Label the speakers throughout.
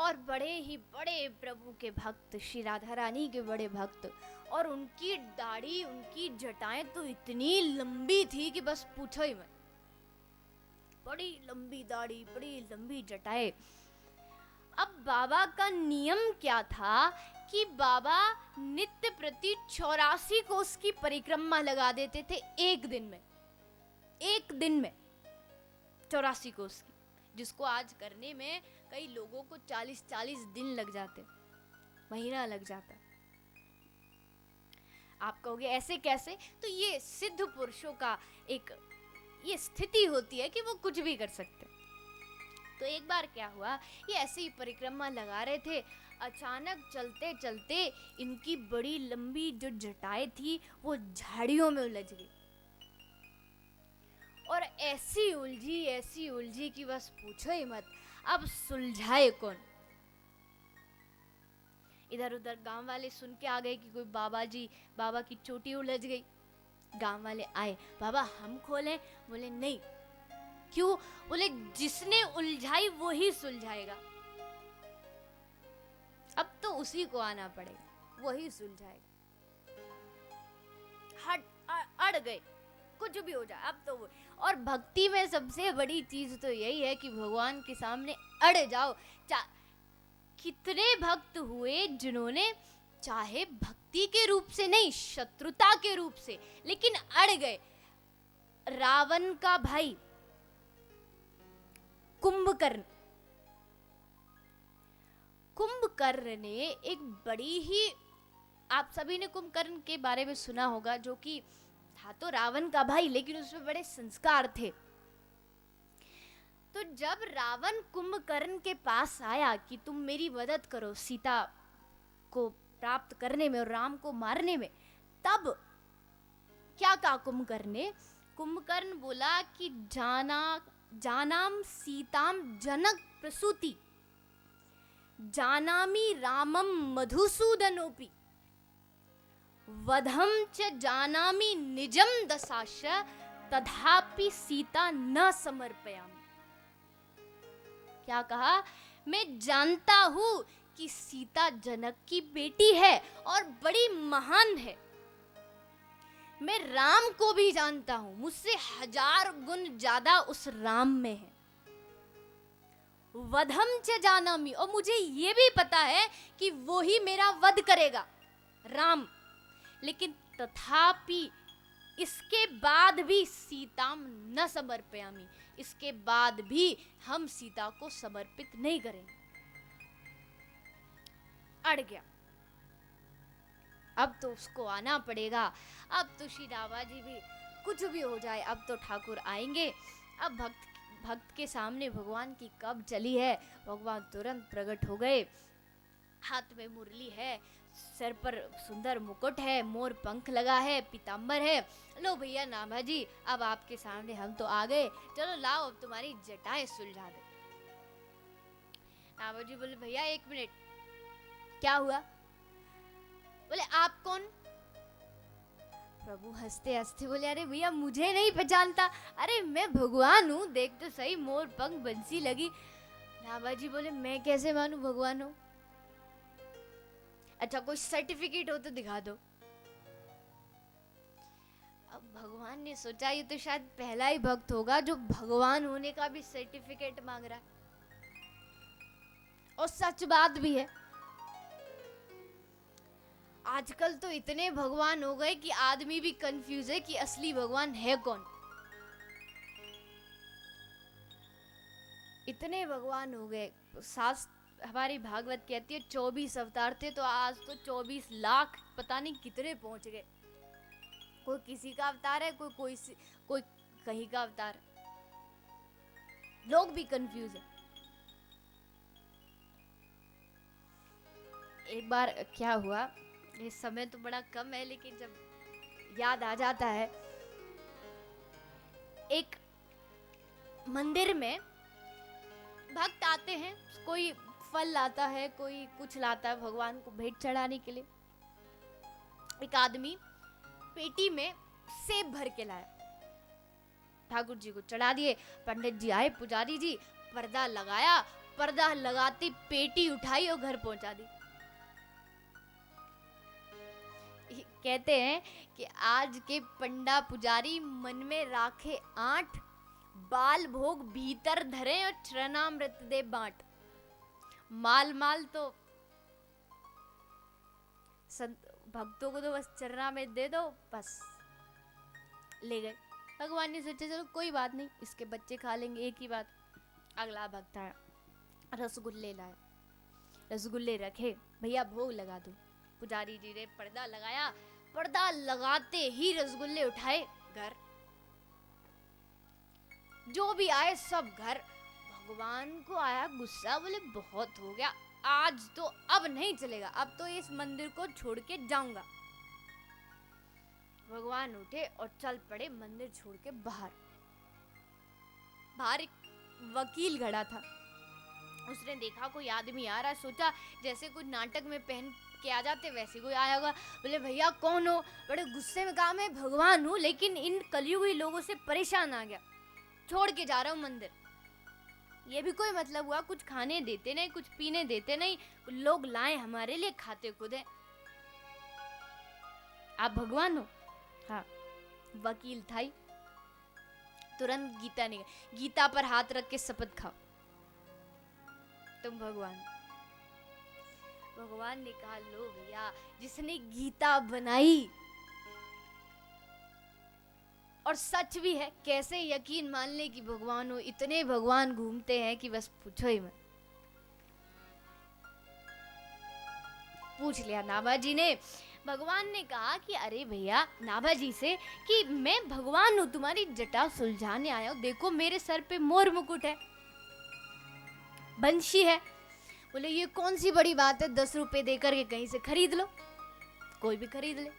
Speaker 1: और बड़े ही बड़े प्रभु के भक्त, श्री राधा रानी के बड़े भक्त, और उनकी दाढ़ी, उनकी जटाएं तो इतनी लंबी थी कि बस पूछो ही मत। बड़ी लंबी दाढ़ी, बड़ी लंबी जटाएं। अब बाबा का नियम क्या था कि बाबा नित्य प्रति 84 कोस की परिक्रमा लगा देते थे एक दिन में। एक दिन में 84 कोस की, जिसको आज करने में कई लोगों को 40-40 दिन लग जाते, महीना लग जाता। आप कहोगे ऐसे कैसे? तो ये सिद्ध पुरुषों का एक ये स्थिति होती है कि वो कुछ भी कर सकते। तो एक बार क्या हुआ, ये ऐसे ही परिक्रमा लगा रहे थे, अचानक चलते चलते इनकी बड़ी लंबी जो जटाएं थी वो झाड़ियों में उलझ गई, और ऐसी उलझी कि बस पूछो ही मत। अब सुलझाए कौन? इधर उधर गांव वाले सुन के आ गए कि कोई बाबा की चोटी उलझ गई। गांव वाले आए, बाबा हम खोलें? बोले नहीं। क्यों? बोले जिसने उलझाई वो ही सुलझाएगा। अब तो उसी को आना पड़ेगा, वही सुलझाएगा। अड़ गए, कुछ भी हो जाए अब तो वो। और भक्ति में सबसे बड़ी चीज तो यही है कि भगवान के सामने अड़ जाओ। कितने भक्त हुए जिन्होंने चाहे भक्ति के रूप से नहीं, शत्रुता के रूप से, लेकिन अड़ गए। रावण का भाई कुंभकर्ण ने एक बड़ी ही, आप सभी ने कुंभकर्ण के बारे में सुना होगा, जो कि था तो रावण का भाई लेकिन उसमें बड़े संस्कार थे। तो जब रावण कुंभकर्ण के पास आया कि तुम मेरी मदद करो सीता को प्राप्त करने में और राम को मारने में, तब क्या कहा कुंभकर्ण ने? कुंभकर्ण बोला कि जानाम सीताम जनक प्रसूति, जानामि रामम मधुसूदनोपि, वधम च जानामि निजम दशाश, तथापि सीता न समर्पयामि। क्या कहा? मैं जानता हूं कि सीता जनक की बेटी है और बड़ी महान है। मैं राम को भी जानता हूं, मुझसे 1000 गुण ज्यादा उस राम में है। वधम च जानामि, और मुझे ये भी पता है कि वो ही मेरा वध करेगा, राम। लेकिन तथापि इसके बाद भी सीताम न समर्पयामि, इसके बाद भी हम सीता को समर्पित नहीं करेंगे। अड़ गया। अब तो उसको आना पड़ेगा। अब तो श्री रामा जी भी, कुछ भी हो जाए, अब तो ठाकुर आएंगे। अब भक्त के सामने भगवान की कब चली है, भगवान तुरंत प्रकट हो गए। हाथ में मुरली है, सर पर सुंदर मुकुट है, मोर पंख लगा है, पीतांबर है। लो भैया नाभा जी, अब आपके सामने हम तो आ गए, चलो लाओ अब तुम्हारी जटाएं सुलझा दे। नाभा जी बोले भैया 1 मिनट, क्या हुआ? बोले आप कौन? प्रभु हंसते हंसते बोले अरे भैया मुझे नहीं पहचानता? अरे मैं भगवान हूँ, देख तो सही, मोर पंख बंसी लगी। नाभा जी बोले मैं कैसे मानूं भगवान हूँ? अच्छा कोई सर्टिफिकेट हो तो दिखा दो। अब भगवान ने सोचा ये तो शायद पहला ही भक्त होगा जो भगवान होने का भी सर्टिफिकेट मांग रहा है, और सच बात भी है। आजकल तो इतने भगवान हो गए कि आदमी भी कंफ्यूज है कि असली भगवान है कौन। इतने भगवान हो गए। हमारी भागवत कहती है 24 अवतार थे, तो आज तो 24 लाख पता नहीं कितने पहुंच गए। कोई किसी का अवतार है, कोई कहीं का अवतार। लोग भी कंफ्यूज है। एक बार क्या हुआ, ये समय तो बड़ा कम है लेकिन जब याद आ जाता है, एक मंदिर में भक्त आते हैं, कोई फल लाता है, कोई कुछ लाता है भगवान को भेंट चढ़ाने के लिए। एक आदमी पेटी में सेब भर के लाया, ठाकुर जी को चढ़ा दिए। पंडित जी आए, पुजारी जी, पर्दा लगाया, पर्दा लगाती पेटी उठाई और घर पहुंचा दी। कहते हैं कि आज के पंडा पुजारी मन में राखे 8, बाल भोग भीतर धरे और चरणामृत दे बांट। माल माल तो भक्तों को तो बस चरणामृत दे दो, बस ले गए। भगवान ने सोचा चलो कोई बात नहीं, इसके बच्चे खा लेंगे, एक ही बात। अगला भक्त आया, रसगुल्ले लाया, रसगुल्ले रखे, भैया भोग लगा दो। पुजारी जी ने पर्दा लगाया, पर्दा लगाते ही रसगुल्ले उठाए, घर। जो भी आए सब घर। भगवान को आया गुस्सा, बोले बहुत हो गया, आज तो अब नहीं चलेगा, अब तो इस मंदिर को छोड़ के जाऊंगा। भगवान उठे और चल पड़े मंदिर छोड़ के बाहर। बाहर एक वकील खड़ा था, उसने देखा कोई आदमी आ रहा है, सोचा जैसे कुछ नाटक में पहन के आ जाते वैसे कोई आया होगा। बोले भैया कौन हो? बड़े गुस्से में कहा मैं भगवान हूँ, लेकिन इन कलयुगी लोगों से परेशान आ गया, छोड़ के जा रहा हूँ मंदिर। ये भी कोई मतलब हुआ? कुछ खाने देते नहीं, कुछ पीने देते नहीं, लोग लाए हमारे लिए, खाते खुद है। आप भगवान हो? हाँ। वकील था ही, तुरंत गीता ने, गीता पर हाथ रख के शपथ खाओ तुम भगवान। भगवान ने कहा लो भैया, जिसने गीता बनाई, और सच भी है, कैसे यकीन मान ले कि भगवान हो। इतने भगवान घूमते हैं कि बस पूछो ही मत। पूछ लिया नाभाजी ने। भगवान ने कहा कि अरे भैया नाभाजी से कि मैं भगवान हूं, तुम्हारी जटा सुलझाने आया हूं, देखो मेरे सर पे मोर मुकुट है, बंशी है। बोले ये कौन सी बड़ी बात है, 10 रुपए देकर के कहीं से खरीद लो, कोई भी खरीद ले।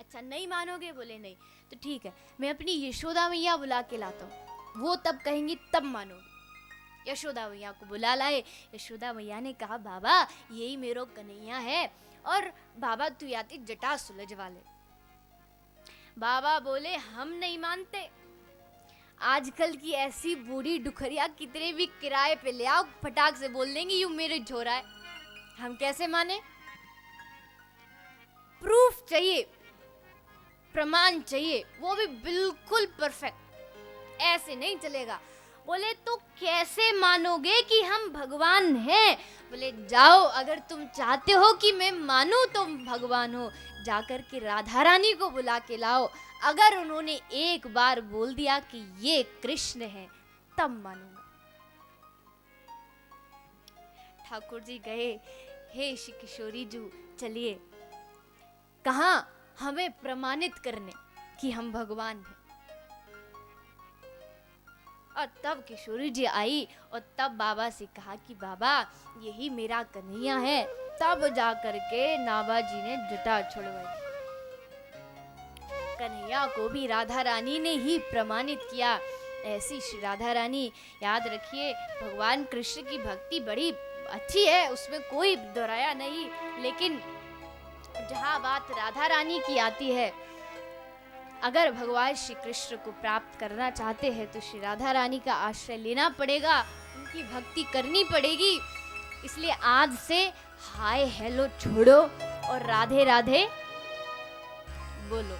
Speaker 1: अच्छा नहीं मानोगे? बोले नहीं, तो ठीक है, मैं अपनी यशोदा मैया बुला के लाता हूँ, वो तब कहेंगी तब मानोगे। यशोदा मैया को बुला लाए। यशोदा मैया ने कहा बाबा यही मेरो कन्हैया है, और बाबा तू आती जटा सुलझवा ले। बाबा बोले हम नहीं मानते, आजकल की ऐसी बूढ़ी डुखरिया कितने भी किराए पे ले आओ, फटाक से बोल देंगी यू मेरे छोरा है, हम कैसे माने? प्रूफ चाहिए, प्रमाण चाहिए, वो भी बिल्कुल परफेक्ट, ऐसे नहीं चलेगा। बोले तो कैसे मानोगे कि हम भगवान हैं? बोले जाओ, अगर तुम चाहते हो कि मैं मानूं तुम भगवान हो, जाकर के राधा रानी को बुला के लाओ, अगर उन्होंने एक बार बोल दिया कि ये कृष्ण है तब मानूंगा। ठाकुर जी गए, हे श्री किशोरी जी चलिए, कहां? हमें प्रमाणित करने कि हम भगवान हैं। और तब किशोरी जी आई और तब बाबा से कहा कि बाबा यही मेरा कन्हैया है। तब जाकर के नाभाजी ने जटा छुड़वाई। कन्हैया को भी राधा रानी ने ही प्रमाणित किया। ऐसी श्री राधा रानी, याद रखिए भगवान कृष्ण की भक्ति बड़ी अच्छी है, उसमें कोई दोहराया नहीं, लेकिन जहाँ बात राधा रानी की आती है, अगर भगवान श्री कृष्ण को प्राप्त करना चाहते हैं तो श्री राधा रानी का आश्रय लेना पड़ेगा, उनकी भक्ति करनी पड़ेगी। इसलिए आज से हाय हेलो छोड़ो और राधे राधे बोलो।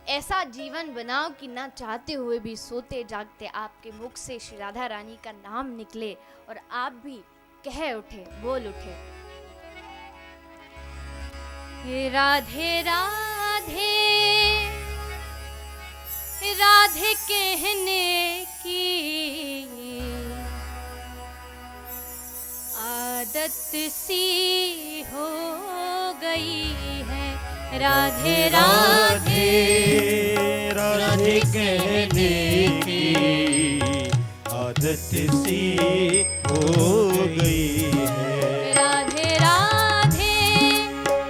Speaker 1: ऐसा जीवन बनाओ कि ना चाहते हुए भी सोते जागते आपके मुख से श्री राधा रानी का नाम निकले और आप भी कह उठे, बोल उठे, राधे राधे राधे कहने की आदत सी हो गई है। राधे राधे
Speaker 2: राधे कहने की आदत सी हो गई है।
Speaker 1: राधे राधे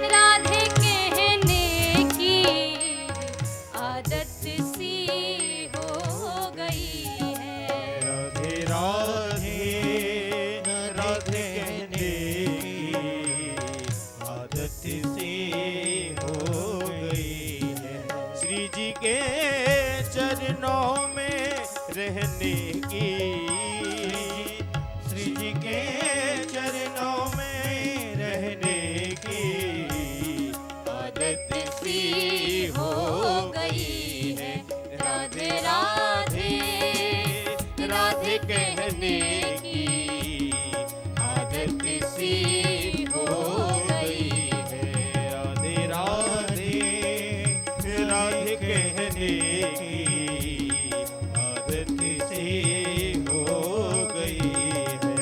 Speaker 1: राधे कहने की आदत सी हो गई है।
Speaker 2: राधे राधे राधे कहने की आदत सी हो गई है। श्री जी के चरणों में रहने की कहने की आदत सी हो गई है। राधे राधे राधे कहने की आदत सी हो गई है।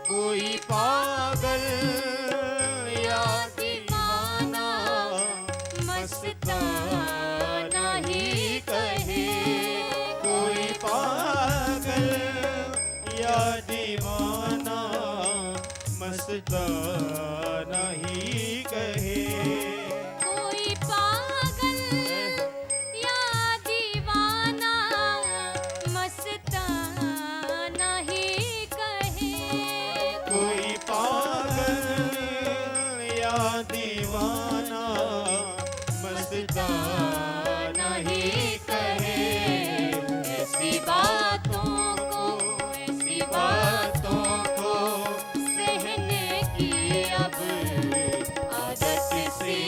Speaker 2: कोई पागल या दीवाना मस्ताना ही कहे। कोई पागल या दीवाना मस्ताना ही कहे।
Speaker 1: कोई पागल या दीवाना मस्ताना ही कहे।
Speaker 2: कोई पागल या दीवाना मस्ताना ही कहे।
Speaker 1: ऐसी बातों को सहने की अब आदत सी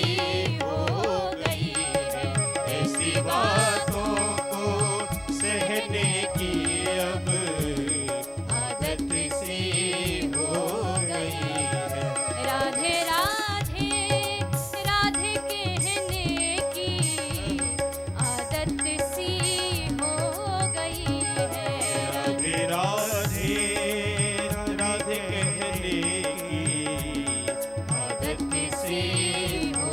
Speaker 1: हो गई है।
Speaker 2: ऐसी बातों को सहने की अब
Speaker 1: आदत
Speaker 2: सी हो गई है।
Speaker 1: राधे राधे राधे कहने की आदत सी हो गई है।
Speaker 2: राधे राधे राधे कहने की आदत सी हो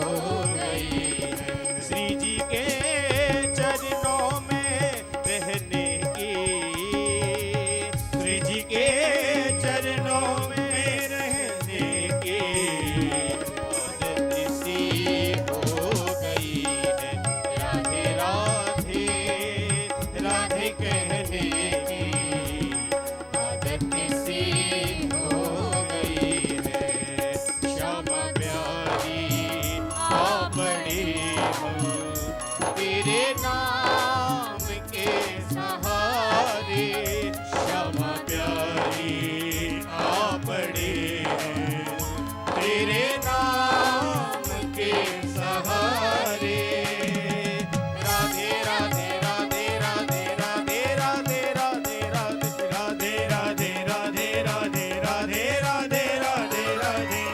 Speaker 2: गई है। श्री जी के चरणों में रहने की, श्री जी के चरणों में रहने की आदत सी हो गई है। राधे राधे राधे कहने की आदत सी हो गई है। श्यामा प्यारी आ बड़े हम तेरे नाम के सहारे। श्यामा प्यारी आ बड़े हैं तेरे नाम के सहारे। राधे राधे राधे राधे राधे राधे राधे राधे राधे राधे राधे राधे राधे राधे राधे राधे।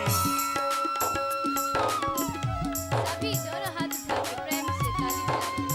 Speaker 1: सभी दोनों हाथ उठा के प्रेम से ताली बजाएं।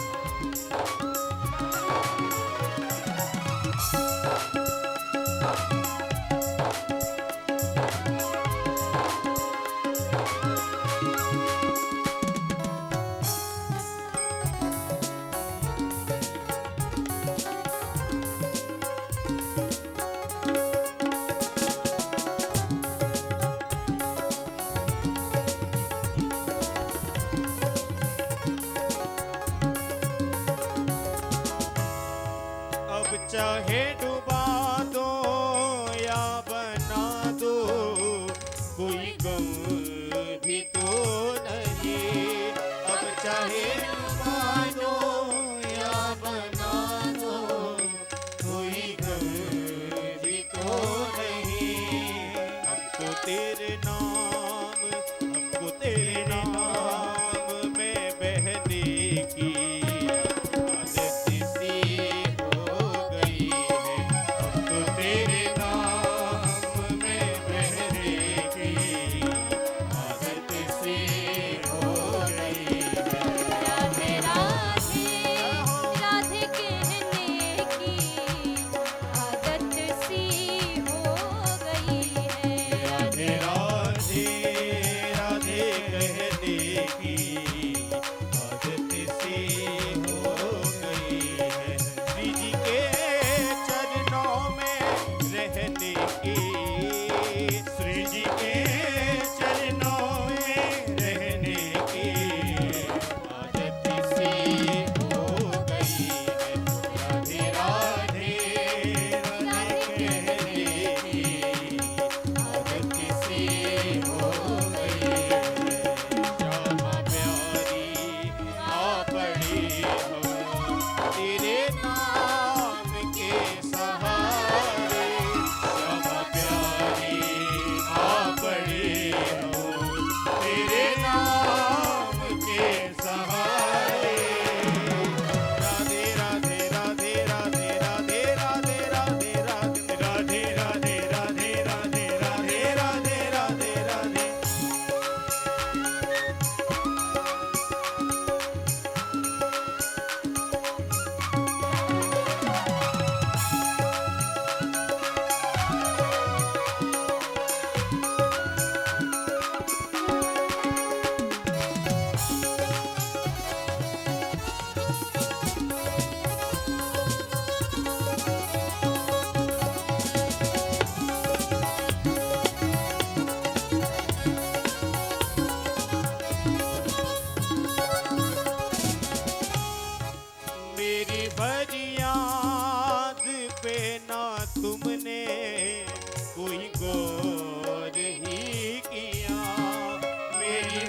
Speaker 2: अब चाहे डुबा दो या बना दो, कोई गम भी तो नहीं। अब चाहे डुबा दो या बना दो, कोई गम भी तो नहीं। हमको तेरे नाम, हमको तेरे नाम में बहने की आदत सी हो गई है। हमको तेरे नाम में बहने की आदत सी हो गई है।
Speaker 1: राधे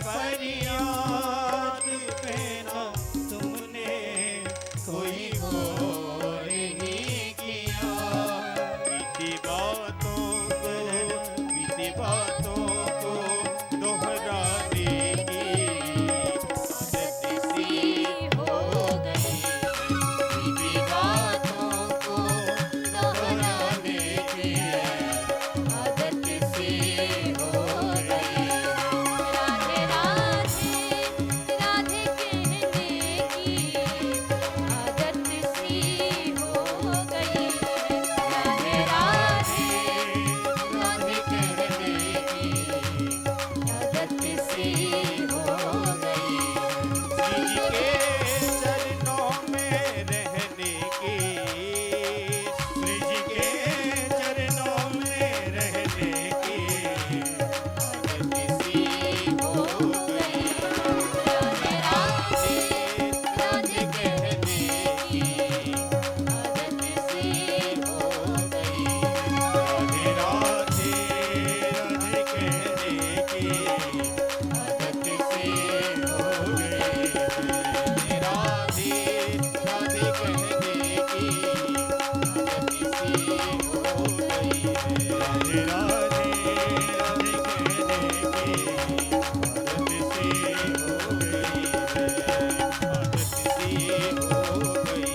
Speaker 2: फरियाद में ना तुमने कोई गौर ही किया। बीती बातों को दोहराने की आदत सी हो गई। बीती बातों को दोहराने की आदत सी हो गई।
Speaker 1: राधे राधे राधे कहने की आदत सी हो गई है। राधे राधे
Speaker 2: राधे कहने की
Speaker 1: आदत सी हो गई।
Speaker 2: श्री जी के चरणों में रहने की, श्री जी के चरणों में रहने की आदत सी हो गई।
Speaker 1: राधे राधे
Speaker 2: राधे कहने की
Speaker 1: आदत सी हो गई।
Speaker 2: राधे राधे राधे कहने की आदत सी हो गई। राधे राधे कहने की आदत सी हो गई। राधे राधे राधे कहने की आदत सी हो गई। आदत सी हो गई।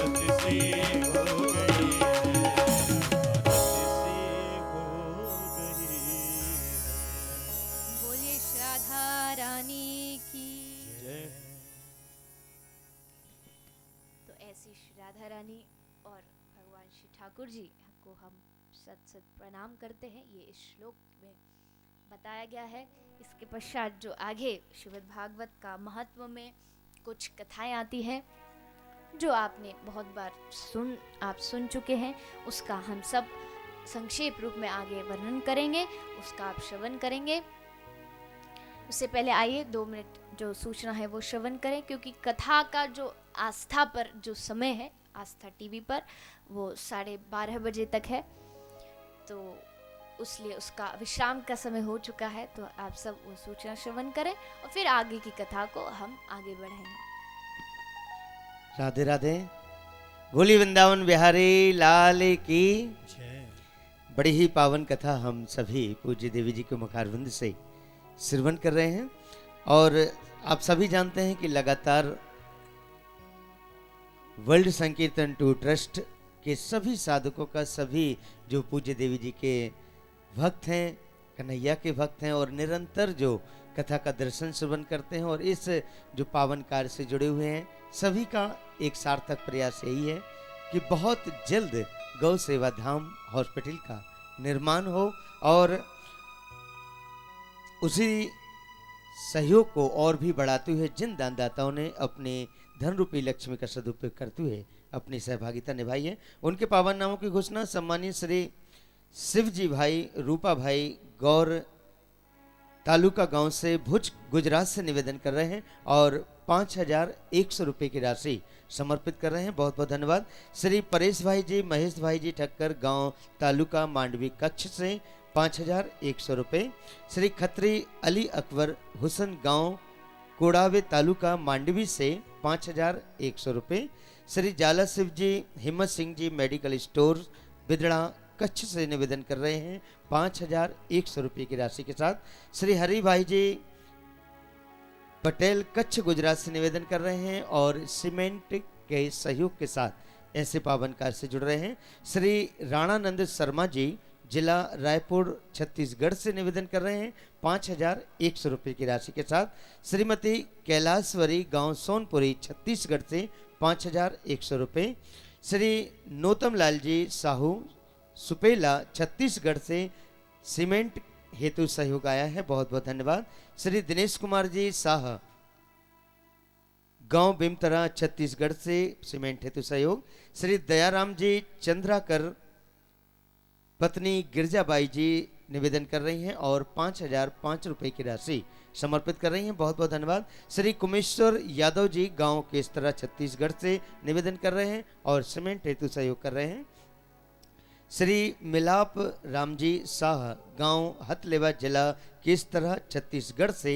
Speaker 2: आदत सी हो गई।
Speaker 1: बोलिए श्राद्धा रानी की। तो ऐसी श्राद्धा रानी और भगवान श्री ठाकुर जी को हम सत सत प्रणाम करते हैं। ये इस श्लोक में बताया गया है। इसके पश्चात जो आगे श्रीमद् भागवत का महत्व में कुछ कथाएं आती हैं जो आपने बहुत बार आप सुन चुके हैं, उसका हम सब संक्षेप रूप में आगे वर्णन करेंगे, उसका आप श्रवण करेंगे। उससे पहले आइए 2 मिनट जो सूचना है वो श्रवण करें, क्योंकि कथा का जो आस्था पर जो समय है, आस्था टीवी पर, वो 12:30 बजे तक है। तो उसलिए उसका विश्राम का समय हो चुका है। तो आप सब वो सूचना श्रवण करें और फिर आगे की कथा को हम आगे बढ़ाएंगे।
Speaker 3: राधे राधे। बोली वृंदावन बिहारी लाल की। बड़ी ही पावन कथा हम सभी पूज्य देवी जी के मुखारविंद से श्रवण कर रहे हैं। और आप सभी जानते हैं कि लगातार वर्ल्ड संकीर्तन टू ट्रस्ट के सभी साधकों का, सभी जो पूज्य देवी जी के भक्त हैं, कन्हैया के भक्त हैं और निरंतर जो कथा का दर्शन श्रवण करते हैं और इस जो पावन कार्य से जुड़े हुए हैं, सभी का एक सार्थक प्रयास यही है कि बहुत जल्द गौ सेवा धाम हॉस्पिटल का निर्माण हो और उसी सहयोग को और भी बढ़ाते हुए जिन दानदाताओं ने अपने धन रूपी लक्ष्मी का सदुपयोग करते हुए अपनी सहभागिता निभाई है, उनके पावन नामों की घोषणा सम्मानित श्री शिवजी भाई, रूपा भाई, गौर तालुका गांव से भुज गुजरात से निवेदन कर रहे हैं और 5100 रुपये की राशि समर्पित कर रहे हैं। बहुत बहुत धन्यवाद। श्री परेश भाई जी, महेश भाई जी ठक्कर गांव तालुका मांडवी कच्छ से 5100 रुपये। श्री खत्री अली अकबर हुसन गांव कोड़ावे तालुका मांडवी से 5100 रुपये। श्री जाला शिव जी, हिम्मत सिंह जी मेडिकल स्टोर बिदड़ा कच्छ से निवेदन कर रहे हैं 5100 रुपये की राशि के साथ। श्री हरि भाई जी पटेल कच्छ गुजरात से निवेदन कर रहे हैं और सीमेंट के सहयोग के साथ ऐसे पावन कार्य से जुड़ रहे हैं। श्री राणानंद शर्मा जी जिला रायपुर छत्तीसगढ़ से निवेदन कर रहे हैं 5100 रुपये की राशि के साथ। श्रीमती कैलाशवरी गांव सोनपुरी छत्तीसगढ़ से 5100 रुपये। श्री नोतम लाल जी साहू सुपेला छत्तीसगढ़ से सीमेंट हेतु सहयोग आया है, बहुत बहुत धन्यवाद। श्री दिनेश कुमार जी शाह गांव बिमतरा छत्तीसगढ़ से सीमेंट हेतु सहयोग। श्री दयाराम जी चंद्राकर पत्नी गिरजाबाई जी निवेदन कर रही हैं और 5005 रुपये की राशि समर्पित कर रही हैं, बहुत बहुत धन्यवाद। श्री कुमेश्वर यादव जी गांव केसतरा छत्तीसगढ़ से निवेदन कर रहे हैं और सीमेंट हेतु सहयोग कर रहे हैं। श्री मिलाप रामजी शाह गांव हथलेवा जिला किस तरह छत्तीसगढ़ से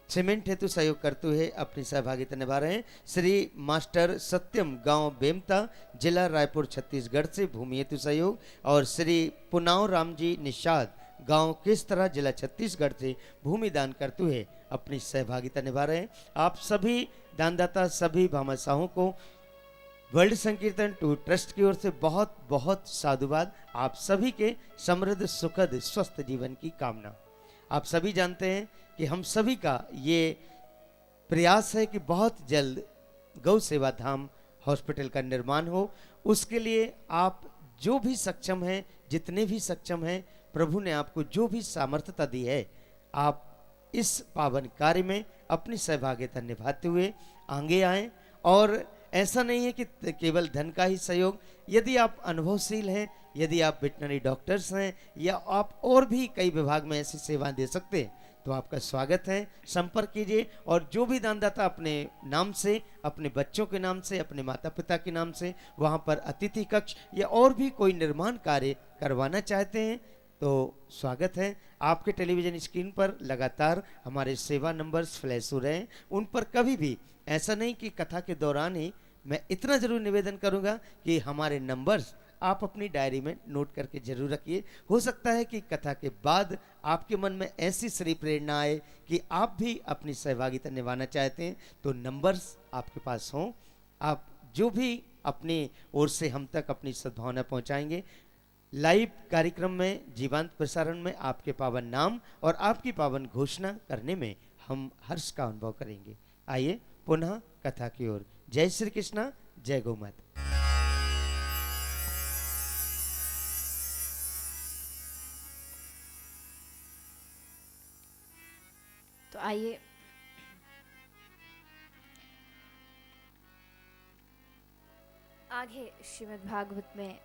Speaker 3: सीमेंट हेतु सहयोग करते हुए अपनी सहभागिता निभा रहे हैं। श्री मास्टर सत्यम गांव बेमता जिला रायपुर छत्तीसगढ़ से भूमि हेतु सहयोग, और श्री पुनाव रामजी निषाद गांव किस तरह जिला छत्तीसगढ़ से भूमि दान करते हुए अपनी सहभागिता निभा रहे हैं। आप सभी दानदाता सभी भामाशाहों को वर्ल्ड संकीर्तन टू ट्रस्ट की ओर से बहुत बहुत साधुवाद। आप सभी के समृद्ध सुखद स्वस्थ जीवन की कामना। आप सभी जानते हैं कि हम सभी का ये प्रयास है कि बहुत जल्द गौ सेवा धाम हॉस्पिटल का निर्माण हो। उसके लिए आप जो भी सक्षम हैं, जितने भी सक्षम हैं, प्रभु ने आपको जो भी सामर्थ्यता दी है, आप इस पावन कार्य में अपनी सहभागिता निभाते हुए आगे आएं। और ऐसा नहीं है कि केवल धन का ही सहयोग, यदि आप अनुभवशील हैं, यदि आप वेटनरी डॉक्टर्स हैं, या आप और भी कई विभाग में ऐसी सेवा दे सकते हैं, तो आपका स्वागत है। संपर्क कीजिए। और जो भी दानदाता अपने नाम से, अपने बच्चों के नाम से, अपने माता पिता के नाम से वहाँ पर अतिथि कक्ष या और भी कोई निर्माण कार्य करवाना चाहते हैं, तो स्वागत है। आपके टेलीविजन स्क्रीन पर लगातार हमारे सेवा नंबर्स फ्लैश हो रहे हैं। उन पर कभी भी ऐसा नहीं कि कथा के दौरान ही, मैं इतना जरूर निवेदन करूंगा कि हमारे नंबर्स आप अपनी डायरी में नोट करके जरूर रखिए। हो सकता है कि कथा के बाद आपके मन में ऐसी श्री प्रेरणा आए कि आप भी अपनी सहभागिता निभाना चाहते हैं, तो नंबर्स आपके पास हों। आप जो भी अपनी ओर से हम तक अपनी सद्भावना पहुंचाएंगे, लाइव कार्यक्रम में जीवंत प्रसारण में आपके पावन नाम और आपकी पावन घोषणा करने में हम हर्ष का अनुभव करेंगे। आइए पुनः कथा की ओर। जय श्री कृष्णा, जय गौ माता।
Speaker 1: तो आइए आगे श्रीमद् भागवत में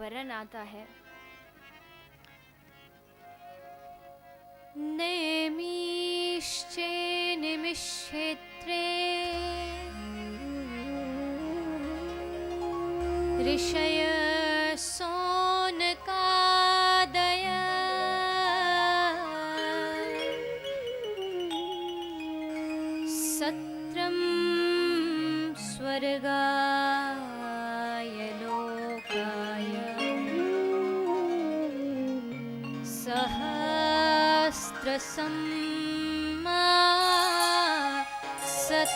Speaker 1: वर्णन आता है। नेमिश्चे निमिषेत्रे ऋषय सोनकादय सत्रं स्वर्गाय लोकाय सहस्रसम्मा सत।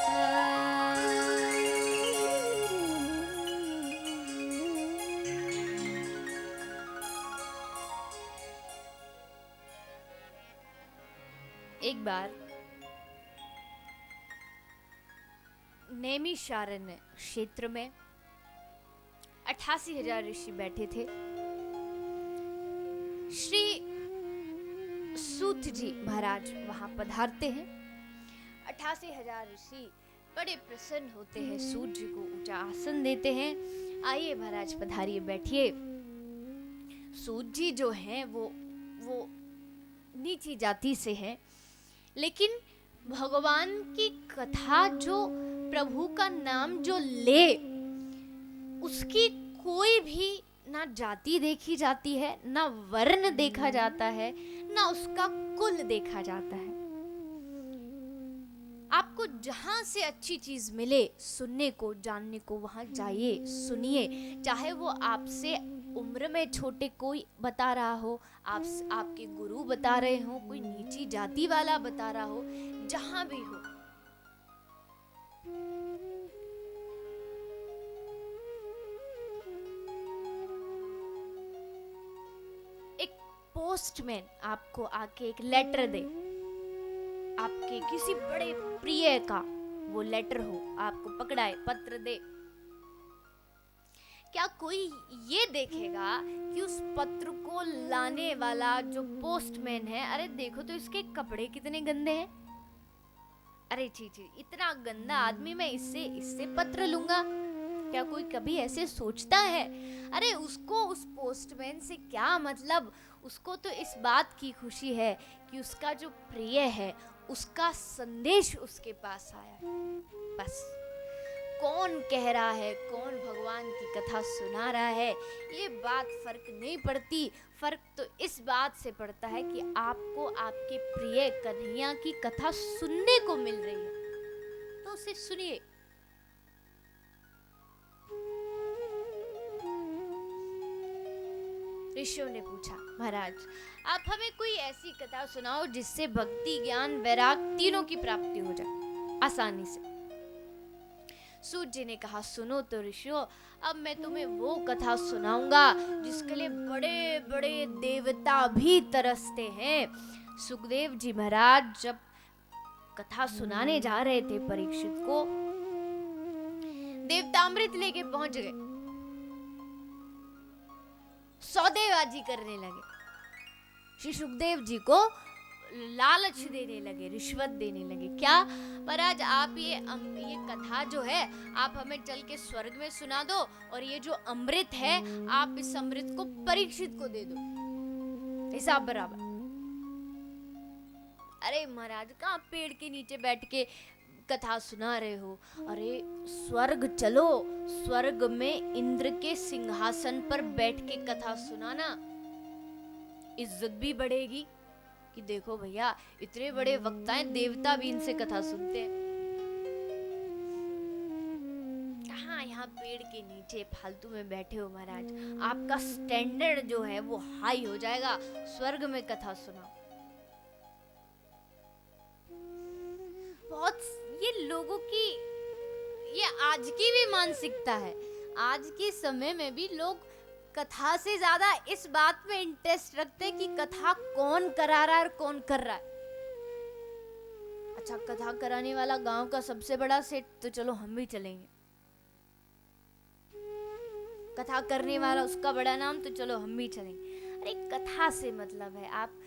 Speaker 1: एक बार नैमिषारण्य क्षेत्र में 88,000 ऋषि बैठे थे। श्री सूत जी महाराज वहां पधारते हैं। 88,000 ऋषि बड़े प्रसन्न होते हैं, सूत जी को ऊंचा आसन देते हैं। आइए महाराज पधारिए, बैठिए। सूत जी जो हैं वो नीची जाति से हैं, लेकिन भगवान की कथा जो, प्रभु का नाम जो ले, उसकी कोई भी ना जाति देखी जाती है, ना वर्ण देखा जाता है, ना उसका कुल देखा जाता है। आपको जहां से अच्छी चीज मिले सुनने को, जानने को, वहां जाइए, सुनिए। चाहे वो आपसे उम्र में छोटे कोई बता रहा हो, आपके गुरु बता रहे हो, कोई नीची जाति वाला बता रहा हो, जहां भी हो, एक पोस्टमैन आपको आके एक लेटर दे, आपके किसी बड़े प्रिय का वो लेटर हो, आपको पकड़ाए, पत्र दे, क्या कोई ये देखेगा कि उस पत्र को लाने वाला जो पोस्टमैन है, अरे देखो तो इसके कपड़े कितने गंदे हैं, अरे छी, इतना गंदा आदमी, मैं इससे पत्र लूंगा? क्या कोई कभी ऐसे सोचता है? अरे उसको, उस पोस्टमैन से क्या मतलब, उसको तो इस बात की खुशी है कि उसका जो प्रिय है उसका संदेश उसके पास आया। बस कौन कह रहा है, कौन भगवान की कथा सुना रहा है, ये बात फर्क नहीं पड़ती। फर्क तो इस बात से पड़ता है कि आपको आपके प्रिय कन्हैया की कथा सुनने को मिल रही है, तो उसे सुनिए। ऋषियों ने पूछा, महाराज आप हमें कोई ऐसी कथा सुनाओ जिससे भक्ति, ज्ञान, वैराग तीनों की प्राप्ति हो जाए आसानी से। सूत जी ने कहा, सुनो तो ऋषियों, अब मैं तुम्हें वो कथा सुनाऊंगा जिसके लिए बड़े बड़े देवता भी तरसते हैं। सुखदेव जी महाराज जब कथा सुनाने जा रहे थे परीक्षित को, देवता अमृत लेके पहुंच गए, सौदेबाजी करने लगे, श्री सुखदेव जी को लालच देने लगे, रिश्वत देने लगे। क्या महाराज, आप ये कथा जो है आप हमें चल के स्वर्ग में सुना दो, और ये जो अमृत है आप इस अमृत को परीक्षित को दे दो, हिसाब बराबर। अरे महाराज, कहाँ पेड़ के नीचे बैठ के कथा सुना रहे हो? अरे स्वर्ग चलो, स्वर्ग में इंद्र के सिंहासन पर बैठ के कथा सुनाना, इज्जत भी बढ़ेगी कि देखो भैया इतने बड़े वक्ता हैं, देवता भी इनसे कथा सुनते हैं। कहाँ यहाँ पेड़ के नीचे फालतू में बैठे हो महाराज, आपका स्टैंडर्ड जो है वो हाई हो जाएगा, स्वर्ग में कथा सुनाओ। बहुत ये लोगों की, ये आज की भी मानसिकता है। आज के समय में भी लोग कथा से ज्यादा इस बात में इंटरेस्ट रखते हैं कि कथा कौन करा रहा है और कौन कर रहा है। अच्छा, कथा कराने वाला गांव का सबसे बड़ा सेठ, तो चलो हम भी चलेंगे। कथा करने वाला उसका बड़ा नाम, तो चलो हम भी चलेंगे। अरे कथा से मतलब है, आप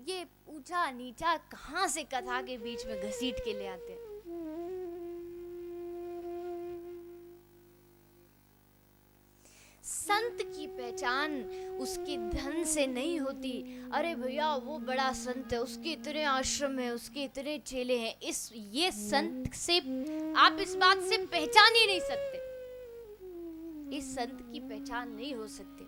Speaker 1: ये ऊंचा नीचा कहां से कथा के बीच में घसीट के ले आते हैं। संत की पहचान उसके धन से नहीं होती। अरे भैया वो बड़ा संत है, उसके इतने आश्रम है, उसके इतने चेले हैं, ये संत से आप इस बात से पहचान ही नहीं सकते, इस संत की पहचान नहीं हो सकती।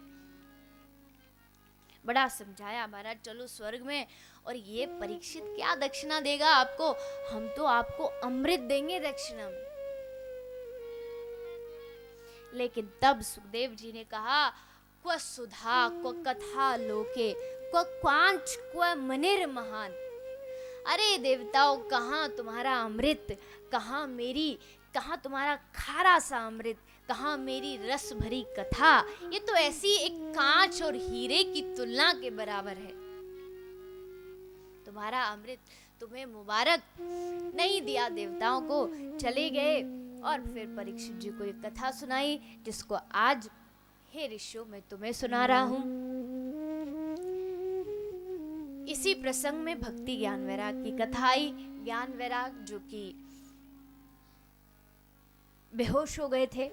Speaker 1: बड़ा समझाया महाराज, चलो स्वर्ग में, और ये परीक्षित क्या दक्षिणा देगा आपको? हम तो आपको अमृत देंगे दक्षिणा में। लेकिन तब सुखदेव जी ने कहा, क्व सुधा क्व कथा लोके क्व क्वांच क्व मनिर महान। अरे देवताओं, कहाँ तुम्हारा अमृत, कहाँ तुम्हारा खारा सा अमृत, कहाँ मेरी रस भरी कथा? ये तो ऐसी एक कांच और हीरे की तुलना के बराबर है। तुम्हारा अमृत तुम्हें मुबारक, नहीं दिया देवताओं को, चले गए। और फिर परीक्षित जी को एक कथा सुनाई, जिसको आज हे ऋषियों मैं तुम्हें सुना रहा हूं। इसी प्रसंग में भक्ति ज्ञान वैराग की कथा आई। ज्ञान वैराग जो कि बेहोश हो गए थे,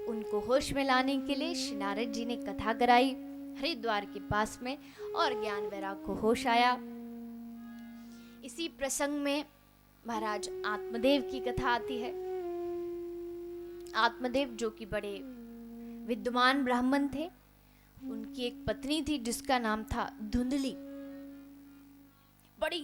Speaker 1: उनको होश में लाने के लिए श्री नारद जी ने कथा कराई हरिद्वार के पास में, और ज्ञान वैराग को होश आया। इसी प्रसंग में महाराज आत्मदेव की कथा आती है। आत्मदेव जो कि बड़े विद्वान ब्राह्मण थे, उनकी एक पत्नी थी जिसका नाम था धुंधली। बड़ी